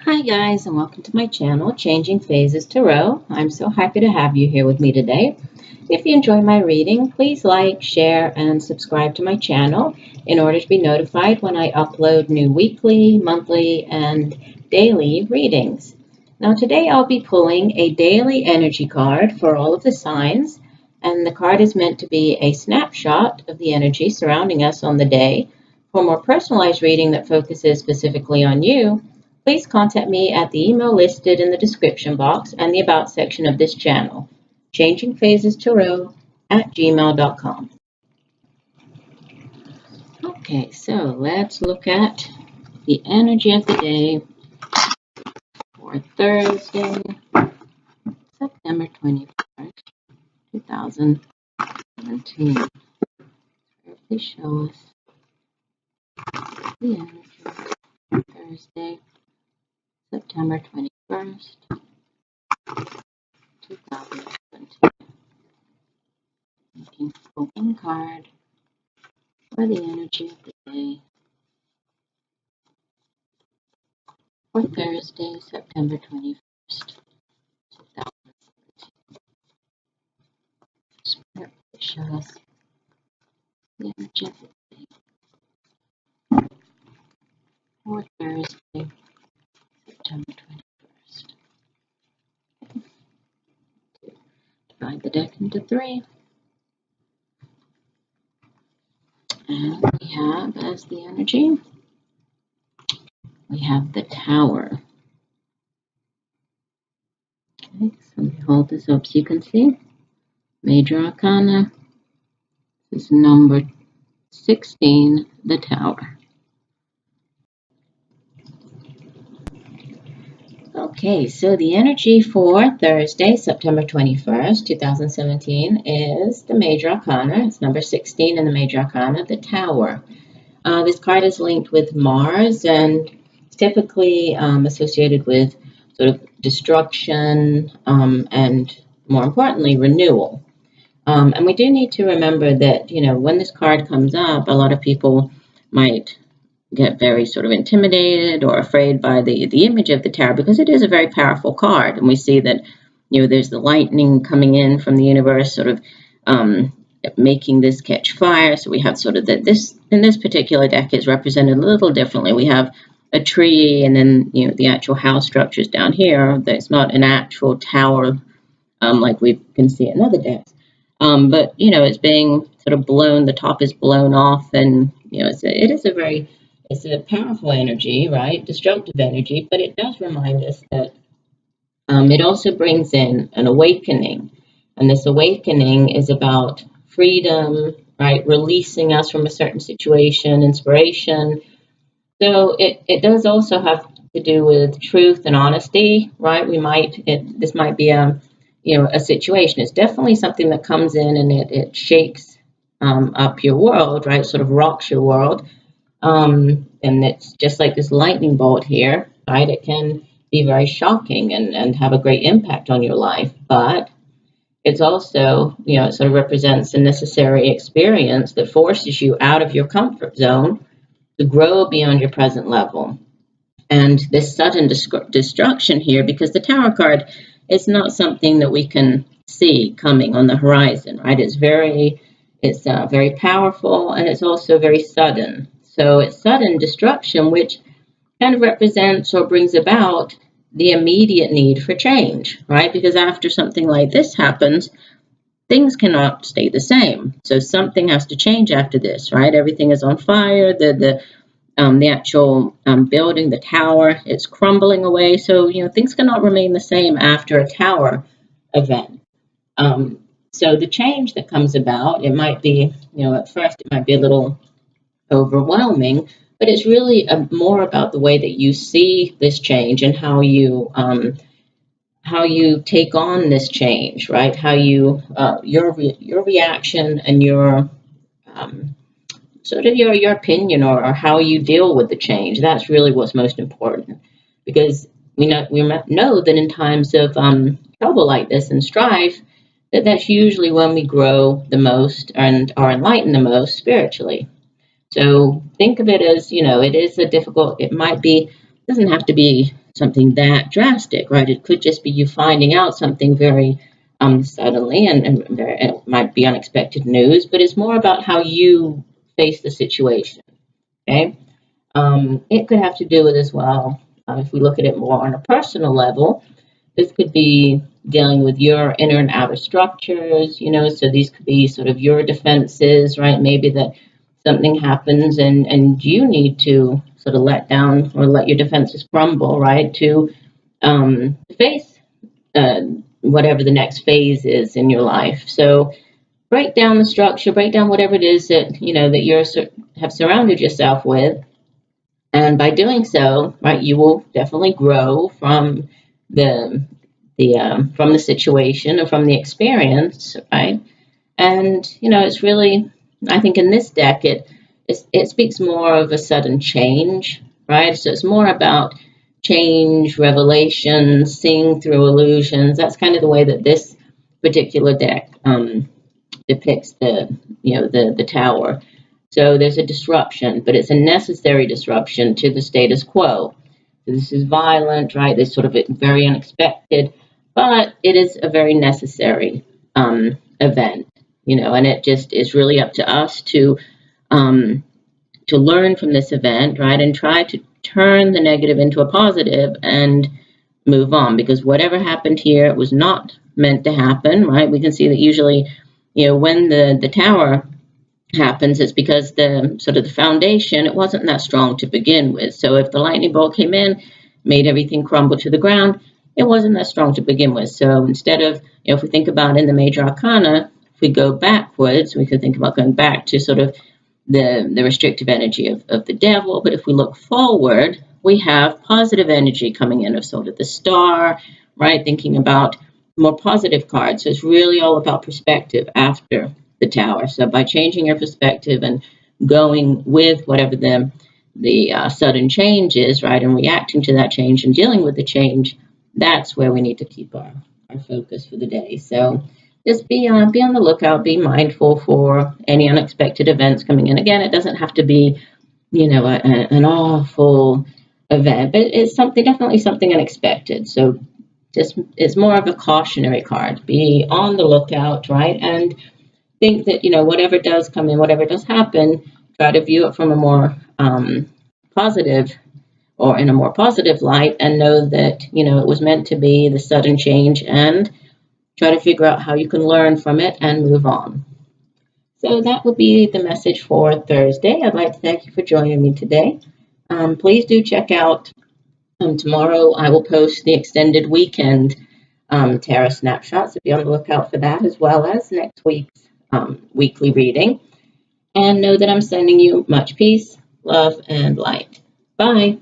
Hi guys, and welcome to my channel, Changing Phases Tarot. I'm so happy to have you here with me today. If you enjoy my reading, please like, share, and subscribe to my channel in order to be notified when I upload new weekly, monthly, and daily readings. Now today I'll be pulling a daily energy card for all of the signs, and the card is meant to be a snapshot of the energy surrounding us on the day. For a more personalized reading that focuses specifically on you, please contact me at the email listed in the description box and the About section of this channel, changingphasestarot@gmail.com. Okay, so let's look at the energy of the day for Thursday, September 21st, 2017. Please show us the energy for Thursday, September 21st, 2017. Looking for one card for the energy of the day for Thursday, September 21st, 2017. Spirit, show us the energy of the day for Thursday, September 21st. Divide the deck into three. And we have as the energy, we have the Tower. Okay, so we hold this up so you can see. Major Arcana is number 16, the Tower. Okay, so the energy for Thursday, September 21st, 2017 is the Major Arcana. It's number 16 in the Major Arcana, the Tower. This card is linked with Mars and it's typically associated with sort of destruction and, more importantly, renewal. And we do need to remember that, when this card comes up, a lot of people might get very sort of intimidated or afraid by the image of the Tower because it is a very powerful card. And we see that, there's the lightning coming in from the universe, sort of making this catch fire. So we have sort of this in this particular deck is represented a little differently. We have a tree and then, the actual house structures down here. There's not an actual tower like we can see in other decks. But, it's being sort of blown, the top is blown off, and, it's a powerful energy, right? Destructive energy, but it does remind us that it also brings in an awakening. And this awakening is about freedom, right? Releasing us from a certain situation, inspiration. So it does also have to do with truth and honesty, right? This might be a situation. It's definitely something that comes in and it shakes up your world, right? Sort of rocks your world. And it's just like this lightning bolt here, right? It can be very shocking and have a great impact on your life, but it's also, it sort of represents a necessary experience that forces you out of your comfort zone to grow beyond your present level. And this sudden destruction here, because the Tower card is not something that we can see coming on the horizon, right? It's very powerful, and it's also very sudden. So it's sudden destruction, which kind of represents or brings about the immediate need for change, right? Because after something like this happens, things cannot stay the same. So something has to change after this, right? Everything is on fire. The actual building, the tower, it's crumbling away. So, things cannot remain the same after a tower event. So the change that comes about, it might be, at first it might be a little overwhelming, but it's really more about the way that you see this change and how you take on this change, right? How you your reaction and your sort of your opinion or how you deal with the change. That's really what's most important, because we know that in times of trouble like this and strife, that's usually when we grow the most and are enlightened the most spiritually. So think of it as, it is it might be doesn't have to be something that drastic, right? It could just be you finding out something very suddenly, and it might be unexpected news, but it's more about how you face the situation, okay? It could have to do with as well, if we look at it more on a personal level, this could be dealing with your inner and outer structures, so these could be sort of your defenses, right? Maybe that something happens and you need to sort of let down or let your defenses crumble, right? To face whatever the next phase is in your life. So break down the structure, break down whatever it is that, that you have surrounded yourself with. And by doing so, right, you will definitely grow from from the situation and from the experience, right? And it's really, I think in this deck it speaks more of a sudden change, right? So it's more about change, revelation, seeing through illusions. That's kind of the way that this particular deck depicts the tower. So there's a disruption, but it's a necessary disruption to the status quo. So this is violent, right? It's sort of very unexpected, but it is a very necessary event, and it just is really up to us to learn from this event, right? And try to turn the negative into a positive and move on, because whatever happened here, it was not meant to happen, right? We can see that usually, when the tower happens, it's because the foundation, it wasn't that strong to begin with. So if the lightning bolt came in, made everything crumble to the ground, it wasn't that strong to begin with. So instead of, if we think about in the major arcana, if we go backwards, we could think about going back to sort of the restrictive energy of the devil. But if we look forward, we have positive energy coming in of sort of the star, right? Thinking about more positive cards. So it's really all about perspective after the tower. So by changing your perspective and going with whatever the sudden change is, right, and reacting to that change and dealing with the change, that's where we need to keep our focus for the day. So just be on the lookout, be mindful for any unexpected events coming in. Again, it doesn't have to be, an awful event, but it's definitely something unexpected. So just it's more of a cautionary card. Be on the lookout, right, and think that, whatever does come in, whatever does happen, try to view it from a more positive or in a more positive light, and know that, it was meant to be the sudden change, and try to figure out how you can learn from it and move on. So that would be the message for Thursday. I'd like to thank you for joining me today. Please do check out tomorrow. I will post the extended weekend tarot snapshot, so be on the lookout for that, as well as next week's weekly reading. And know that I'm sending you much peace, love, and light. Bye.